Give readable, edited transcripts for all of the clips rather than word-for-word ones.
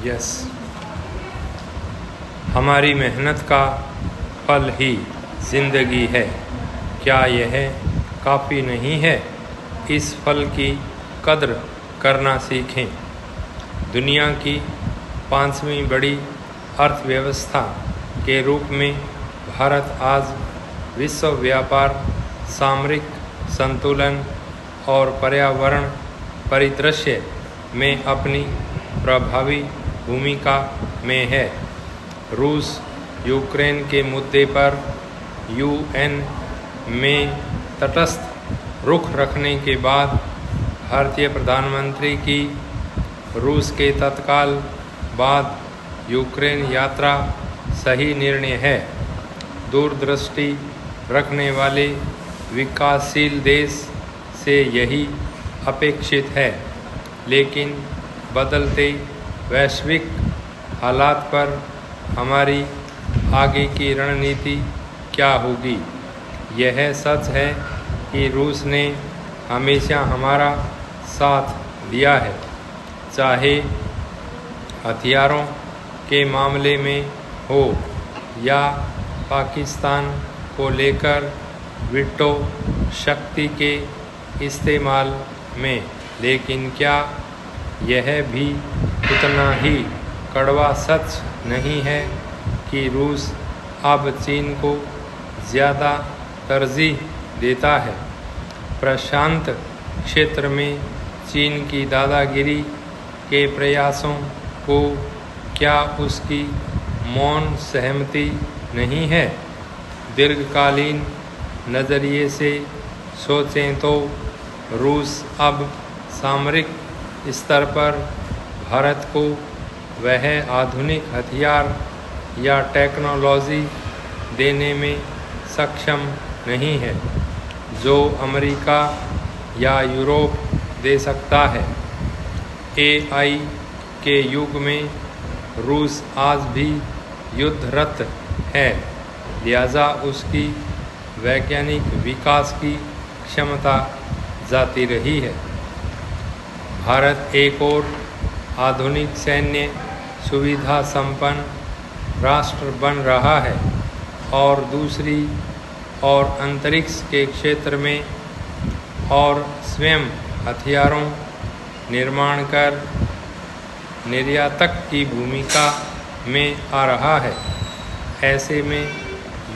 Yes, हमारी मेहनत का फल ही जिंदगी है। क्या यह काफ़ी नहीं है? इस फल की कद्र करना सीखें। दुनिया की 5वीं बड़ी अर्थव्यवस्था के रूप में भारत आज विश्व व्यापार, सामरिक संतुलन और पर्यावरण परिदृश्य में अपनी प्रभावी भूमिका में है। रूस यूक्रेन के मुद्दे पर यूएन में तटस्थ रुख रखने के बाद भारतीय प्रधानमंत्री की रूस के तत्काल बाद यूक्रेन यात्रा सही निर्णय है। दूरदृष्टि रखने वाले विकासशील देश से यही अपेक्षित है, लेकिन बदलते वैश्विक हालात पर हमारी आगे की रणनीति क्या होगी? यह सच है कि रूस ने हमेशा हमारा साथ दिया है, चाहे हथियारों के मामले में हो या पाकिस्तान को लेकर वीटो शक्ति के इस्तेमाल में। लेकिन क्या यह भी उतना ही कड़वा सच नहीं है कि रूस अब चीन को ज़्यादा तरजीह देता है? प्रशांत क्षेत्र में चीन की दादागिरी के प्रयासों को क्या उसकी मौन सहमति नहीं है? दीर्घकालीन नज़रिए से सोचें तो रूस अब सामरिक स्तर पर भारत को वह आधुनिक हथियार या टेक्नोलॉजी देने में सक्षम नहीं है जो अमेरिका या यूरोप दे सकता है। एआई के युग में रूस आज भी युद्धरत है, लिहाजा उसकी वैज्ञानिक विकास की क्षमता जाती रही है। भारत एक और आधुनिक सैन्य सुविधा संपन्न राष्ट्र बन रहा है और दूसरी और अंतरिक्ष के क्षेत्र में और स्वयं हथियारों निर्माण कर निर्यातक की भूमिका में आ रहा है। ऐसे में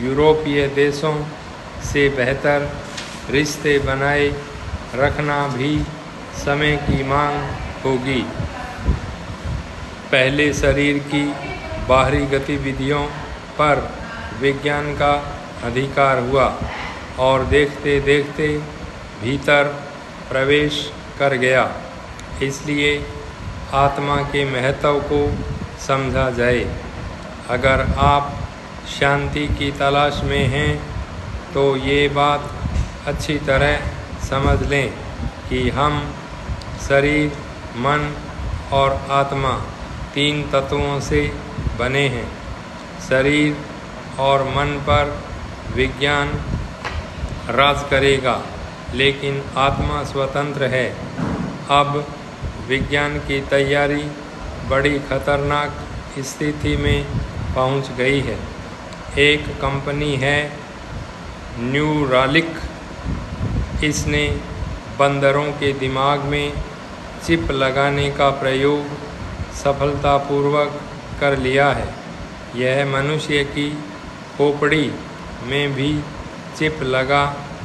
यूरोपीय देशों से बेहतर रिश्ते बनाए रखना भी समय की मांग होगी। पहले शरीर की बाहरी गतिविधियों पर विज्ञान का अधिकार हुआ और देखते देखते भीतर प्रवेश कर गया। इसलिए आत्मा के महत्व को समझा जाए। अगर आप शांति की तलाश में हैं तो ये बात अच्छी तरह समझ लें कि हम शरीर, मन और आत्मा 3 तत्वों से बने हैं। शरीर और मन पर विज्ञान राज करेगा, लेकिन आत्मा स्वतंत्र है। अब विज्ञान की तैयारी बड़ी खतरनाक स्थिति में पहुंच गई है। एक कंपनी है न्यूरालिंक, इसने बंदरों के दिमाग में चिप लगाने का प्रयोग सफलतापूर्वक कर लिया है। यह मनुष्य की खोपड़ी में भी चिप लगा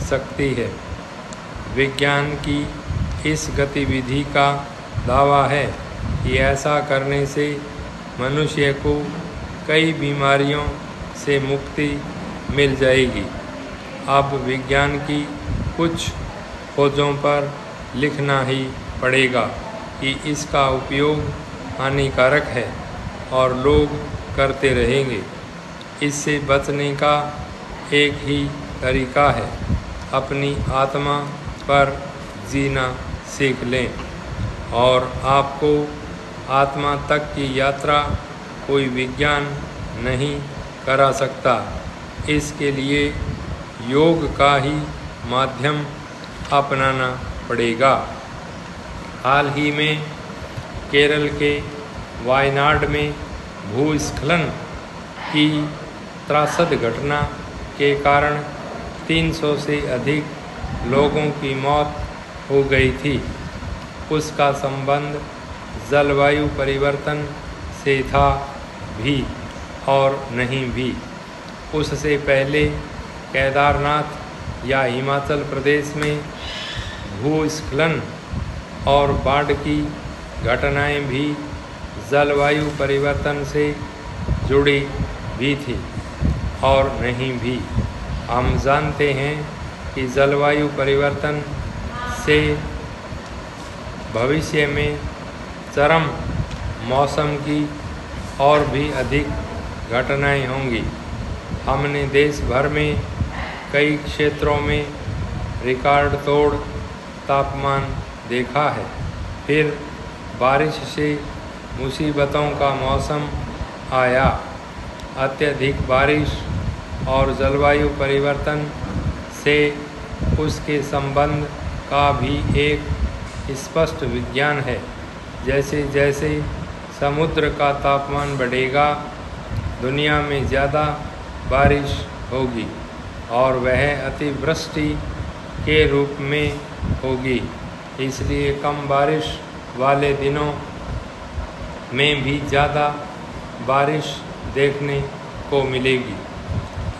सकती है। विज्ञान की इस गतिविधि का दावा है कि ऐसा करने से मनुष्य को कई बीमारियों से मुक्ति मिल जाएगी। अब विज्ञान की कुछ खोजों पर लिखना ही पड़ेगा कि इसका उपयोग हानिकारक है और लोग करते रहेंगे। इससे बचने का एक ही तरीका है, अपनी आत्मा पर जीना सीख लें। और आपको आत्मा तक की यात्रा कोई विज्ञान नहीं करा सकता। इसके लिए योग का ही माध्यम अपनाना पड़ेगा। हाल ही में केरल के वायनाड में भूस्खलन की त्रासद घटना के कारण 300 से अधिक लोगों की मौत हो गई थी। उसका संबंध जलवायु परिवर्तन से था भी और नहीं भी। उससे पहले केदारनाथ या हिमाचल प्रदेश में भूस्खलन और बाढ़ की घटनाएं भी जलवायु परिवर्तन से जुड़ी भी थी और नहीं भी। हम जानते हैं कि जलवायु परिवर्तन से भविष्य में चरम मौसम की और भी अधिक घटनाएं होंगी। हमने देश भर में कई क्षेत्रों में रिकॉर्ड तोड़ तापमान देखा है। फिर बारिश से मुसीबतों का मौसम आया। अत्यधिक बारिश और जलवायु परिवर्तन से उसके संबंध का भी एक स्पष्ट विज्ञान है। जैसे जैसे समुद्र का तापमान बढ़ेगा, दुनिया में ज़्यादा बारिश होगी और वह अतिवृष्टि के रूप में होगी। इसलिए कम बारिश वाले दिनों में भी ज़्यादा बारिश देखने को मिलेगी।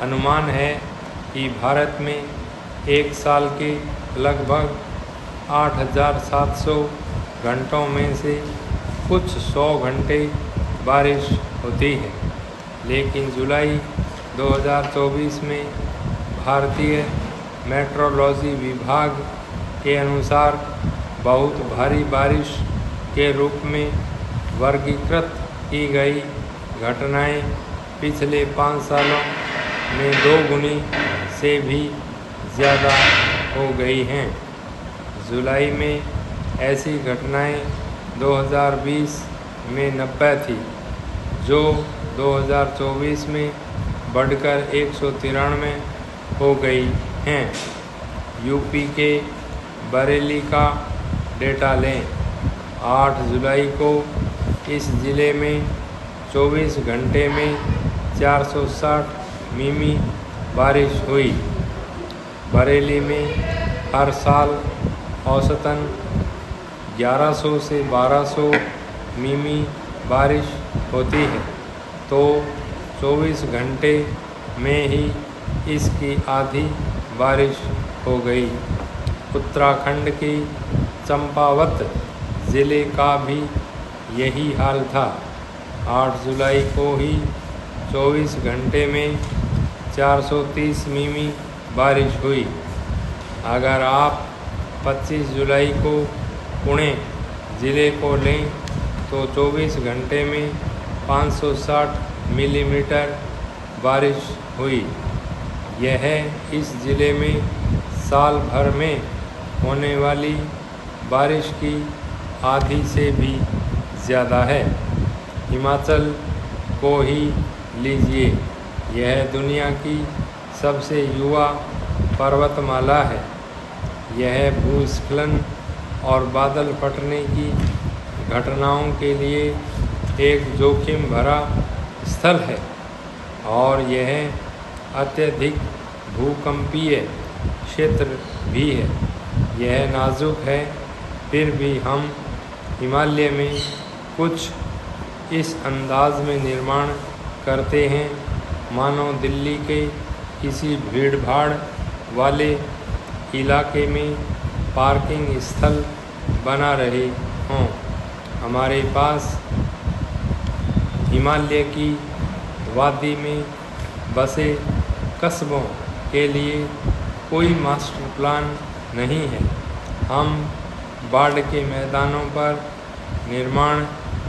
अनुमान है कि भारत में एक साल के लगभग 8,700 घंटों में से कुछ 100 घंटे बारिश होती है। लेकिन जुलाई 2024 में भारतीय मेट्रोलॉजी विभाग के अनुसार बहुत भारी बारिश के रूप में वर्गीकृत की गई घटनाएं पिछले 5 सालों में 2 गुनी से भी ज़्यादा हो गई हैं। जुलाई में ऐसी घटनाएं 2020 में 90 थी, जो 2024 में बढ़कर 193 हो गई हैं। यूपी के बरेली का डेटा लें। 8 जुलाई को इस ज़िले में 24 घंटे में 460 मिमी बारिश हुई। बरेली में हर साल औसतन 1100 से 1200 मिमी बारिश होती है, तो 24 घंटे में ही इसकी आधी बारिश हो गई। उत्तराखंड के चंपावत ज़िले का भी यही हाल था। 8 जुलाई को ही 24 घंटे में 430 मिमी बारिश हुई। अगर आप 25 जुलाई को पुणे ज़िले को लें तो 24 घंटे में 560 मिलीमीटर बारिश हुई। यह इस ज़िले में साल भर में होने वाली बारिश की आधी से भी ज़्यादा है। हिमाचल को ही लीजिए, यह दुनिया की सबसे युवा पर्वतमाला है। यह भूस्खलन और बादल फटने की घटनाओं के लिए एक जोखिम भरा स्थल है और यह अत्यधिक भूकंपीय क्षेत्र भी है। यह नाजुक है, फिर भी हम हिमालय में कुछ इस अंदाज में निर्माण करते हैं मानो दिल्ली के किसी भीड़-भाड़ वाले इलाके में पार्किंग स्थल बना रहे हों। हमारे पास हिमालय की वादी में बसे कस्बों के लिए कोई मास्टर प्लान नहीं है। हम बाढ़ के मैदानों पर निर्माण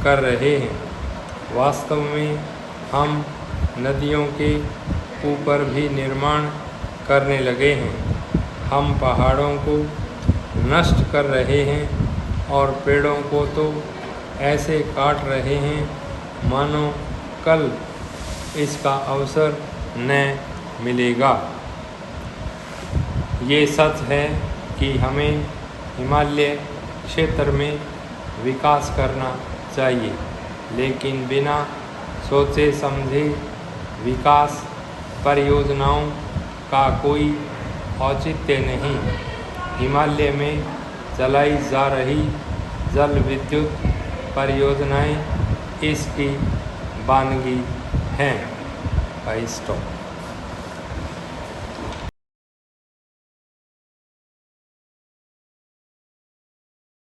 कर रहे हैं। वास्तव में हम नदियों के ऊपर भी निर्माण करने लगे हैं। हम पहाड़ों को नष्ट कर रहे हैं और पेड़ों को तो ऐसे काट रहे हैं मानो कल इसका अवसर न मिलेगा। ये सच है कि हमें हिमालय क्षेत्र में विकास करना चाहिए, लेकिन बिना सोचे समझे विकास परियोजनाओं का कोई औचित्य नहीं। हिमालय में चलाई जा रही जल विद्युत परियोजनाएं इसकी बानगी हैं। स्टॉप।